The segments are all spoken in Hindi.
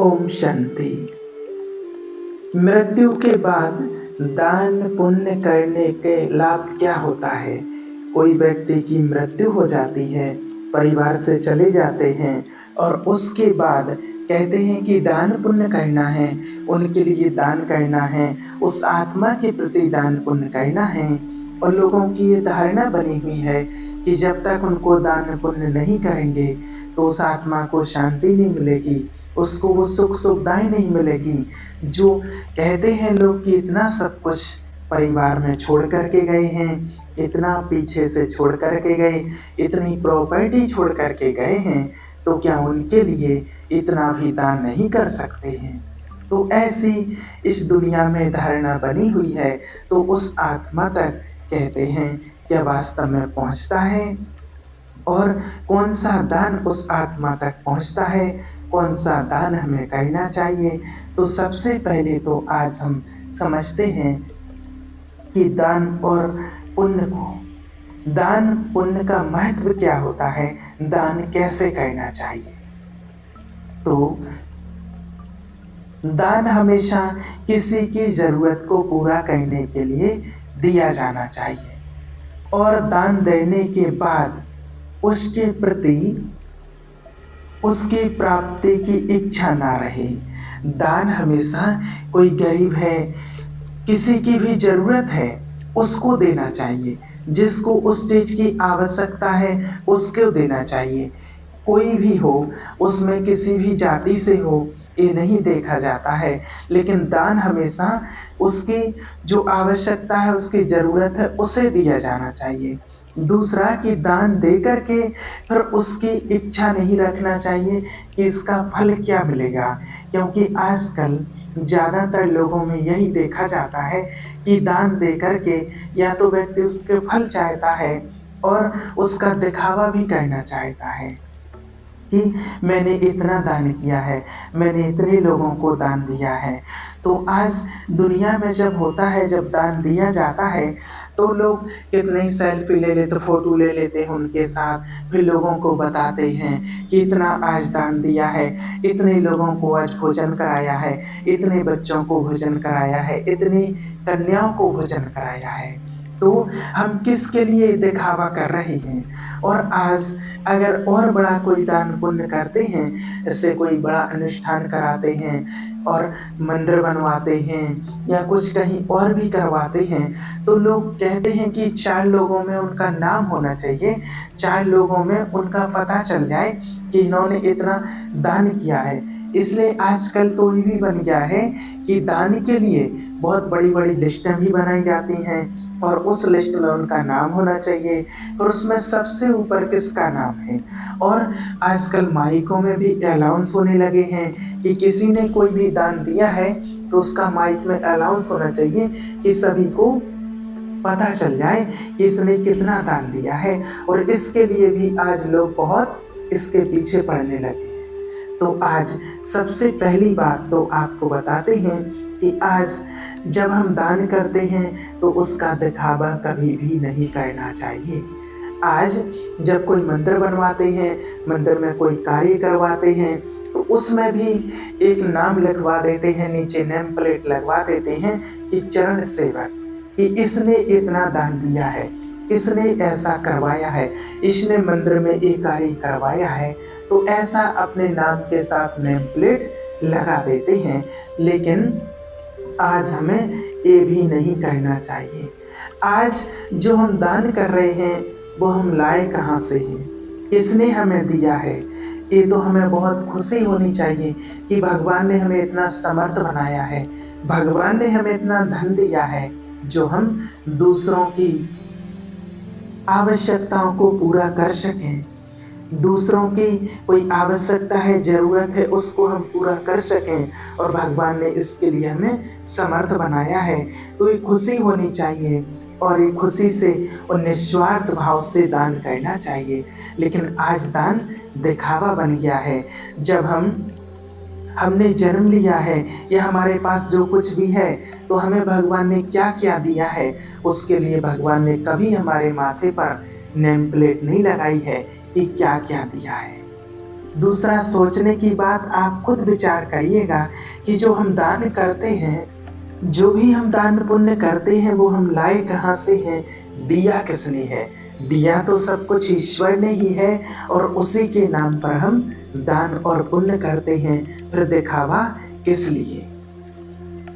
ओम शांति। मृत्यु के बाद दान पुण्य करने के लाभ क्या होता है? कोई व्यक्ति की मृत्यु हो जाती है, परिवार से चले जाते हैं और उसके बाद कहते हैं कि दान पुण्य करना है, उनके लिए दान करना है, उस आत्मा के प्रति दान पुण्य करना है। और लोगों की ये धारणा बनी हुई है कि जब तक उनको दान पुण्य नहीं करेंगे तो उस आत्मा को शांति नहीं मिलेगी, उसको वो सुख सुविधाएं नहीं मिलेगी। जो कहते हैं लोग कि इतना सब कुछ परिवार में छोड़ कर के गए हैं, इतना पीछे से छोड़ कर के गए, इतनी प्रॉपर्टी छोड़ कर के गए हैं, तो क्या उनके लिए इतना भी दान नहीं कर सकते हैं? तो ऐसी इस दुनिया में धारणा बनी हुई है। तो उस आत्मा तक कहते हैं क्या वास्तव में पहुंचता है? और कौन सा दान उस आत्मा तक पहुंचता है, कौन सा दान हमें करना चाहिए? तो सबसे पहले तो आज हम समझते हैं कि दान और पुण्य को, दान पुण्य का महत्व क्या होता है, दान कैसे करना चाहिए। तो दान हमेशा किसी की ज़रूरत को पूरा करने के लिए दिया जाना चाहिए और दान देने के बाद उसके प्रति उसकी प्राप्ति की इच्छा ना रहे। दान हमेशा कोई गरीब है, किसी की भी ज़रूरत है, उसको देना चाहिए। जिसको उस चीज़ की आवश्यकता है उसको देना चाहिए। कोई भी हो, उसमें किसी भी जाति से हो, ये नहीं देखा जाता है, लेकिन दान हमेशा उसकी जो आवश्यकता है, उसकी ज़रूरत है, उसे दिया जाना चाहिए। दूसरा कि दान दे कर के फिर उसकी इच्छा नहीं रखना चाहिए कि इसका फल क्या मिलेगा, क्योंकि आजकल ज़्यादातर लोगों में यही देखा जाता है कि दान दे कर के या तो व्यक्ति उसके फल चाहता है और उसका दिखावा भी करना चाहता है कि मैंने इतना दान किया है, मैंने इतने लोगों को दान दिया है। तो आज दुनिया में जब होता है, जब दान दिया जाता है, तो लोग कितनी सेल्फी ले लेते, फ़ोटो ले लेते हैं उनके साथ, फिर लोगों को बताते हैं कि इतना आज दान दिया है, इतने लोगों को आज भोजन कराया है, इतने बच्चों को भोजन कराया है, इतनी कन्याओं को भोजन कराया है। तो हम किसके लिए दिखावा कर रहे हैं? और आज अगर और बड़ा कोई दान पुण्य करते हैं, इससे कोई बड़ा अनुष्ठान कराते हैं और मंदिर बनवाते हैं या कुछ कहीं और भी करवाते हैं, तो लोग कहते हैं कि 4 लोगों में उनका नाम होना चाहिए, 4 लोगों में उनका पता चल जाए कि इन्होंने इतना दान किया है। इसलिए आजकल तो ये भी बन गया है कि दान के लिए बहुत बड़ी-बड़ी लिस्टें भी बनाई जाती हैं और उस लिस्ट में उनका नाम होना चाहिए और उसमें सबसे ऊपर किसका नाम है। और आजकल माइकों में भी अनाउंस होने लगे हैं कि किसी ने कोई भी दान दिया है तो उसका माइक में अनाउंस होना चाहिए कि सभी को पता चल जाए कि इसने कितना दान दिया है। और इसके लिए भी आज लोग बहुत इसके पीछे पड़ने लगे हैं। तो आज सबसे पहली बात तो आपको बताते हैं कि आज जब हम दान करते हैं तो उसका दिखावा कभी भी नहीं करना चाहिए। आज जब कोई मंदिर बनवाते हैं, मंदिर में कोई कार्य करवाते हैं, तो उसमें भी एक नाम लिखवा देते हैं, नीचे नेम प्लेट लगवा देते हैं कि चरण सेवक, कि इसने इतना दान दिया है, इसने ऐसा करवाया है, इसने मंदिर में एक कार्य करवाया है। तो ऐसा अपने नाम के साथ नेम प्लेट लगा देते हैं, लेकिन आज हमें ये भी नहीं करना चाहिए। आज जो हम दान कर रहे हैं वो हम लाए कहाँ से हैं, किसने हमें दिया है? ये तो हमें बहुत खुशी होनी चाहिए कि भगवान ने हमें इतना समर्थ बनाया है, भगवान ने हमें इतना धन दिया है जो हम दूसरों की आवश्यकताओं को पूरा कर सकें। दूसरों की कोई आवश्यकता है, ज़रूरत है, उसको हम पूरा कर सकें और भगवान ने इसके लिए हमें समर्थ बनाया है। तो ये खुशी होनी चाहिए और ये खुशी से और निस्वार्थ भाव से दान करना चाहिए। लेकिन आज दान दिखावा बन गया है। जब हमने जन्म लिया है या हमारे पास जो कुछ भी है, तो हमें भगवान ने क्या क्या दिया है, उसके लिए भगवान ने कभी हमारे माथे पर नेम प्लेट नहीं लगाई है कि क्या क्या दिया है। दूसरा, सोचने की बात आप खुद विचार करिएगा कि जो हम दान करते हैं, जो भी हम दान पुण्य करते हैं, वो हम लाए कहाँ से हैं, दिया किसने है? दिया तो सब कुछ ईश्वर ने ही है और उसी के नाम पर हम दान और पुण्य करते हैं। फिर दिखावा किस लिए?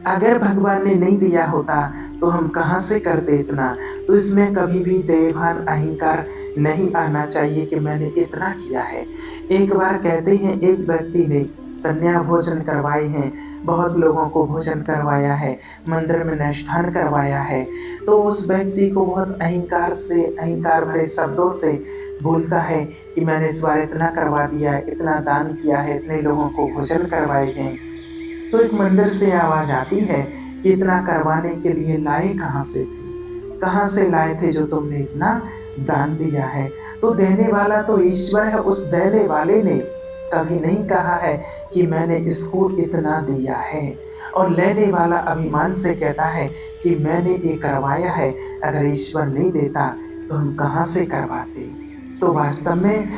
अगर भगवान ने नहीं दिया होता तो हम कहाँ से करते इतना? तो इसमें कभी भी देवान अहंकार नहीं आना चाहिए कि मैंने इतना किया है। एक बार कहते हैं, एक व्यक्ति ने कन्या भोजन करवाए हैं, बहुत लोगों को भोजन करवाया है, मंदिर में अनुष्ठान करवाया है, तो उस व्यक्ति को बहुत अहंकार भरे शब्दों से बोलता है कि मैंने इस बार इतना करवा दिया है, इतना दान किया है, इतने लोगों को भोजन करवाए हैं। तो एक मंदिर से आवाज आती है कि इतना करवाने के लिए लाए कहाँ से थे? कहाँ से लाए थे जो तुमने इतना दान दिया है? तो देने वाला तो ईश्वर है। उस देने वाले ने कभी नहीं कहा है कि मैंने इसको इतना दिया है, और लेने वाला अभिमान से कहता है कि मैंने ये करवाया है। अगर ईश्वर नहीं देता तो हम कहाँ से करवाते? तो वास्तव में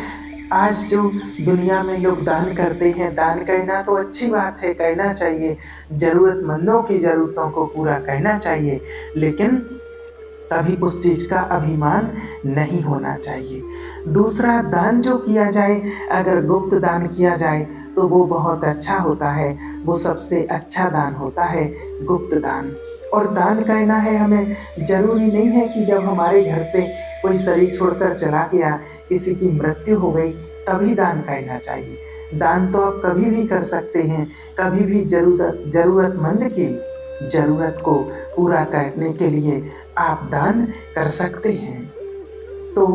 आज जो दुनिया में लोग दान करते हैं, दान करना तो अच्छी बात है, करना चाहिए, ज़रूरतमंदों की ज़रूरतों को पूरा करना चाहिए, लेकिन कभी उस चीज़ का अभिमान नहीं होना चाहिए। दूसरा, दान जो किया जाए, अगर गुप्त दान किया जाए तो वो बहुत अच्छा होता है, वो सबसे अच्छा दान होता है, गुप्त दान। और दान करना है हमें, ज़रूरी नहीं है कि जब हमारे घर से कोई शरीर छोड़कर चला गया, किसी की मृत्यु हो गई, तभी दान करना चाहिए। दान तो आप कभी भी कर सकते हैं, कभी भी ज़रूरतमंद की ज़रूरत को पूरा करने के लिए आप दान कर सकते हैं। तो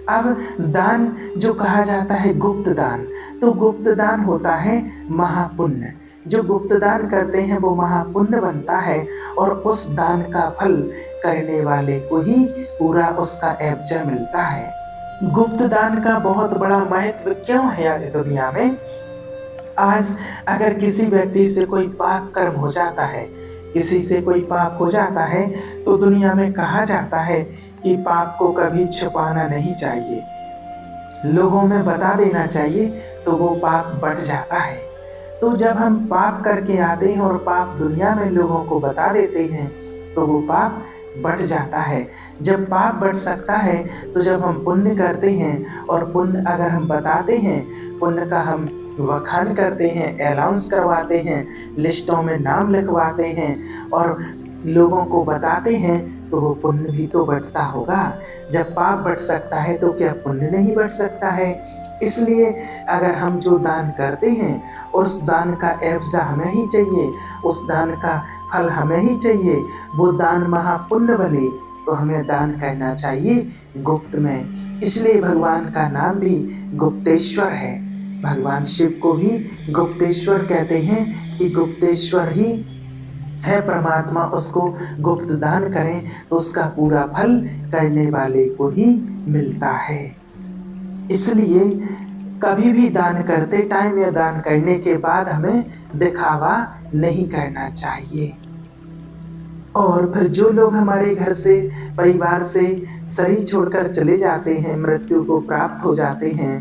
अब दान जो कहा जाता है गुप्त दान, तो गुप्त दान होता है महापुण्य। जो गुप्त दान करते हैं वो महापुण्य बनता है, और उस दान का फल करने वाले को ही पूरा उसका एवज मिलता है। गुप्त दान का बहुत बड़ा महत्व क्यों है आज दुनिया में? आज अगर किसी व्यक्ति से कोई पाप कर्म हो जाता है, किसी से कोई पाप हो जाता है, तो दुनिया में कहा जाता है कि पाप को कभी छुपाना नहीं चाहिए, लोगों में बता देना चाहिए, तो वो पाप बढ़ जाता है। तो जब हम पाप करके आते हैं और पाप दुनिया में लोगों को बता देते हैं, तो वो पाप बढ़ जाता है। जब पाप बढ़ सकता है तो जब हम पुण्य करते हैं, और पुण्य अगर हम बताते हैं, पुण्य का हम वखान करते हैं, अनाउंस करवाते हैं, लिस्टों में नाम लिखवाते हैं और लोगों को बताते हैं, तो वो पुण्य भी तो बढ़ता होगा। जब पाप बढ़ सकता है तो क्या पुण्य नहीं बढ़ सकता है? इसलिए अगर हम जो दान करते हैं, उस दान का एवज हमें ही चाहिए, उस दान का फल हमें ही चाहिए, वो दान महापुण्य बने, तो हमें दान करना चाहिए गुप्त में। इसलिए भगवान का नाम भी गुप्तेश्वर है। भगवान शिव को भी गुप्तेश्वर कहते हैं कि गुप्तेश्वर ही है परमात्मा। उसको गुप्त दान करें तो उसका पूरा फल करने वाले को ही मिलता है। इसलिए कभी भी दान करते टाइम या दान करने के बाद हमें दिखावा नहीं करना चाहिए। और फिर जो लोग हमारे घर से, परिवार से शरीर छोड़कर चले जाते हैं, मृत्यु को प्राप्त हो जाते हैं,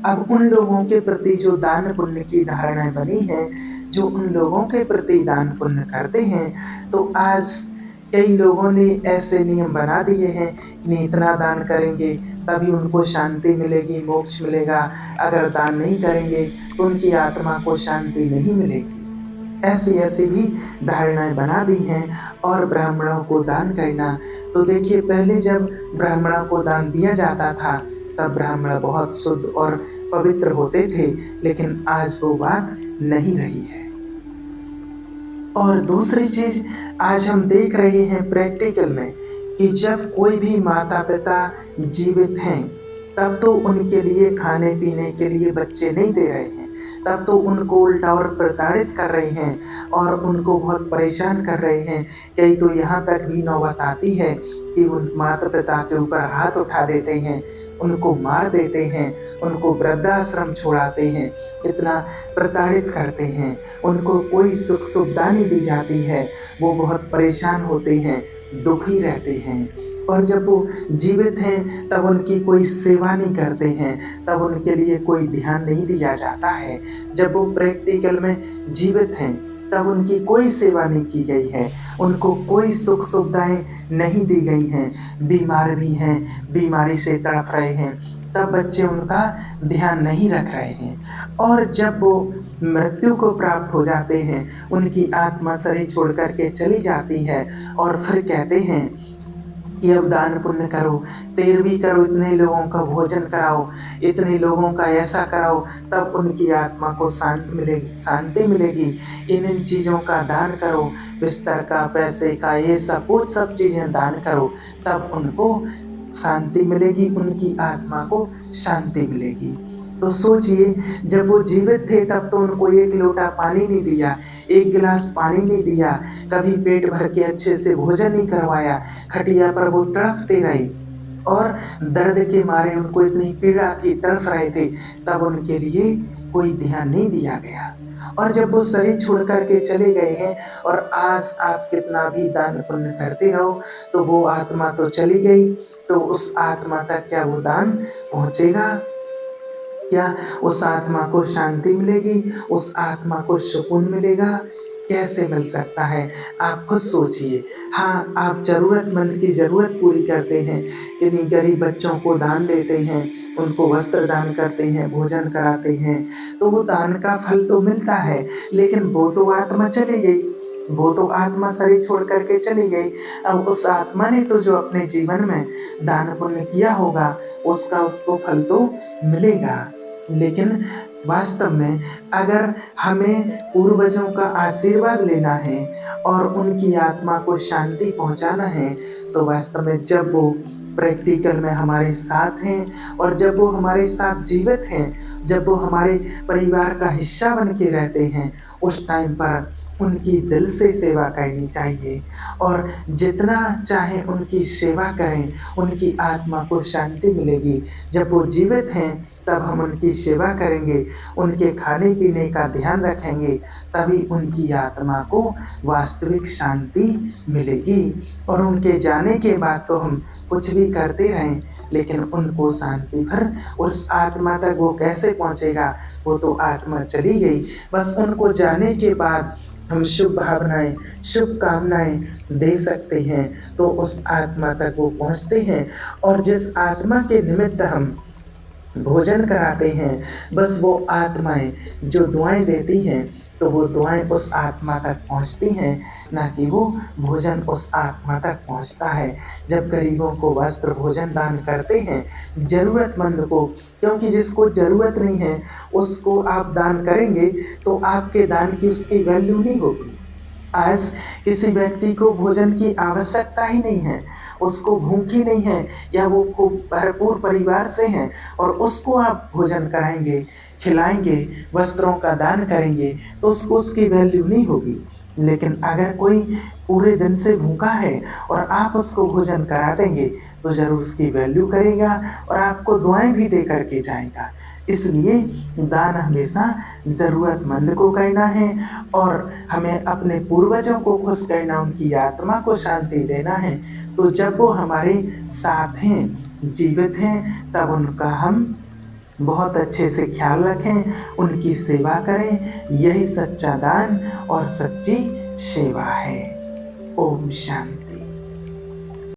अब उन लोगों के प्रति जो दान पुण्य की धारणाएं बनी हैं, जो उन लोगों के प्रति दान पुण्य करते हैं, तो आज कई लोगों ने ऐसे नियम बना दिए हैं कि इतना दान करेंगे तभी उनको शांति मिलेगी, मोक्ष मिलेगा, अगर दान नहीं करेंगे तो उनकी आत्मा को शांति नहीं मिलेगी। ऐसी ऐसी भी धारणाएं बना दी हैं। और ब्राह्मणों को दान करना, तो देखिए पहले जब ब्राह्मणों को दान दिया जाता था तब ब्राह्मण बहुत शुद्ध और पवित्र होते थे, लेकिन आज वो बात नहीं रही है। और दूसरी चीज आज हम देख रहे हैं प्रैक्टिकल में कि जब कोई भी माता पिता जीवित हैं, तब तो उनके लिए खाने पीने के लिए बच्चे नहीं दे रहे हैं, तब तो उनको उल्टा और प्रताड़ित कर रहे हैं और उनको बहुत परेशान कर रहे हैं। कई तो यहाँ तक भी नौबत आती है कि उन माता पिता के ऊपर हाथ उठा देते हैं, उनको मार देते हैं, उनको वृद्धाश्रम छोड़ाते हैं, इतना प्रताड़ित करते हैं, उनको कोई सुख सुविधा नहीं दी जाती है, वो बहुत परेशान होते हैं। दुखी रहते हैं। और जब वो जीवित हैं तब उनकी कोई सेवा नहीं करते हैं, तब उनके लिए कोई ध्यान नहीं दिया जाता है। जब वो प्रैक्टिकल में जीवित हैं तब उनकी कोई सेवा नहीं की गई है, उनको कोई सुख सुविधाएँ नहीं दी गई हैं, बीमार भी हैं, बीमारी से तड़प रहे हैं, तब बच्चे उनका ध्यान नहीं रख रहे हैं। और जब वो मृत्यु को प्राप्त हो जाते हैं, उनकी आत्मा शरीर छोड़ कर के चली जाती है और फिर कहते हैं कि अब दान पुण्य करो, 13वीं करो, इतने लोगों का भोजन कराओ, इतने लोगों का ऐसा कराओ, तब उनकी आत्मा को शांति मिलेगी। इन चीज़ों का दान करो, बिस्तर का, पैसे का, ये सब वो सब चीज़ें दान करो, तब उनको शांति मिलेगी, उनकी आत्मा को शांति मिलेगी। तो सोचिए, जब वो जीवित थे तब तो उनको एक लोटा पानी नहीं दिया, एक गिलास पानी नहीं दिया, कभी पेट भर के अच्छे से भोजन नहीं करवाया, खटिया पर वो तड़पते रहे और दर्द के मारे उनको इतनी पीड़ा थी, तड़प रहे थे, तब उनके लिए कोई ध्यान नहीं दिया गया। और जब वो शरीर छोड़ कर के चले गए हैं और आज आप कितना भी दान पुण्य करते रहो, तो वो आत्मा तो चली गई, तो उस आत्मा तक क्या वो दान पहुँचेगा? क्या उस आत्मा को शांति मिलेगी? उस आत्मा को सुकून मिलेगा? कैसे मिल सकता है? आप खुद सोचिए। हाँ, आप ज़रूरतमंद की ज़रूरत पूरी करते हैं, किन्हीं गरीब बच्चों को दान देते हैं, उनको वस्त्र दान करते हैं, भोजन कराते हैं, तो वो दान का फल तो मिलता है, लेकिन वो तो आत्मा चली गई, वो तो आत्मा शरीर छोड़ कर के चली गई। अब उस आत्मा ने तो जो अपने जीवन में दान पुण्य किया होगा, उसका उसको फल तो मिलेगा। लेकिन वास्तव में अगर हमें पूर्वजों का आशीर्वाद लेना है और उनकी आत्मा को शांति पहुंचाना है, तो वास्तव में जब वो प्रैक्टिकल में हमारे साथ हैं और जब वो हमारे साथ जीवित हैं, जब वो हमारे परिवार का हिस्सा बन के रहते हैं, उस टाइम पर उनकी दिल से सेवा करनी चाहिए और जितना चाहे उनकी सेवा करें, उनकी आत्मा को शांति मिलेगी। जब वो जीवित हैं तब हम उनकी सेवा करेंगे, उनके खाने-पीने का ध्यान रखेंगे, तभी उनकी आत्मा को वास्तविक शांति मिलेगी। और उनके जाने के बाद तो हम कुछ भी करते रहें, लेकिन उनको शांति फिर उस आत्मा तक वो कैसे पहुँचेगा? वो तो आत्मा चली गई। बस उनको जाने के बाद हम शुभ भावनाएँ, शुभकामनाएँ दे सकते हैं, तो उस आत्मा तक वो पहुँचते हैं। और जिस आत्मा के निमित्त हम भोजन कराते हैं, बस वो आत्माएँ जो दुआएँ देती हैं, तो वो दुआएँ उस आत्मा तक पहुँचती हैं, ना कि वो भोजन उस आत्मा तक पहुँचता है। जब गरीबों को वस्त्र भोजन दान करते हैं, ज़रूरतमंद को, क्योंकि जिसको ज़रूरत नहीं है, उसको आप दान करेंगे, तो आपके दान की उसकी वैल्यू नहीं होगी। आज किसी व्यक्ति को भोजन की आवश्यकता ही नहीं है, उसको भूख ही नहीं है या वो खूब भरपूर परिवार से हैं और उसको आप भोजन कराएँगे, खिलाएँगे, वस्त्रों का दान करेंगे, तो उसको उसकी वैल्यू नहीं होगी। लेकिन अगर कोई पूरे दिन से भूखा है और आप उसको भोजन करा देंगे, तो ज़रूर उसकी वैल्यू करेगा और आपको दुआएँ भी दे कर के जाएगा। इसलिए दान हमेशा ज़रूरतमंद को करना है और हमें अपने पूर्वजों को खुश करना, उनकी आत्मा को शांति देना है। तो जब वो हमारे साथ हैं, जीवित हैं, तब उनका हम बहुत अच्छे से ख्याल रखें, उनकी सेवा करें। यही सच्चा दान और सच्ची सेवा है। ओम शांति।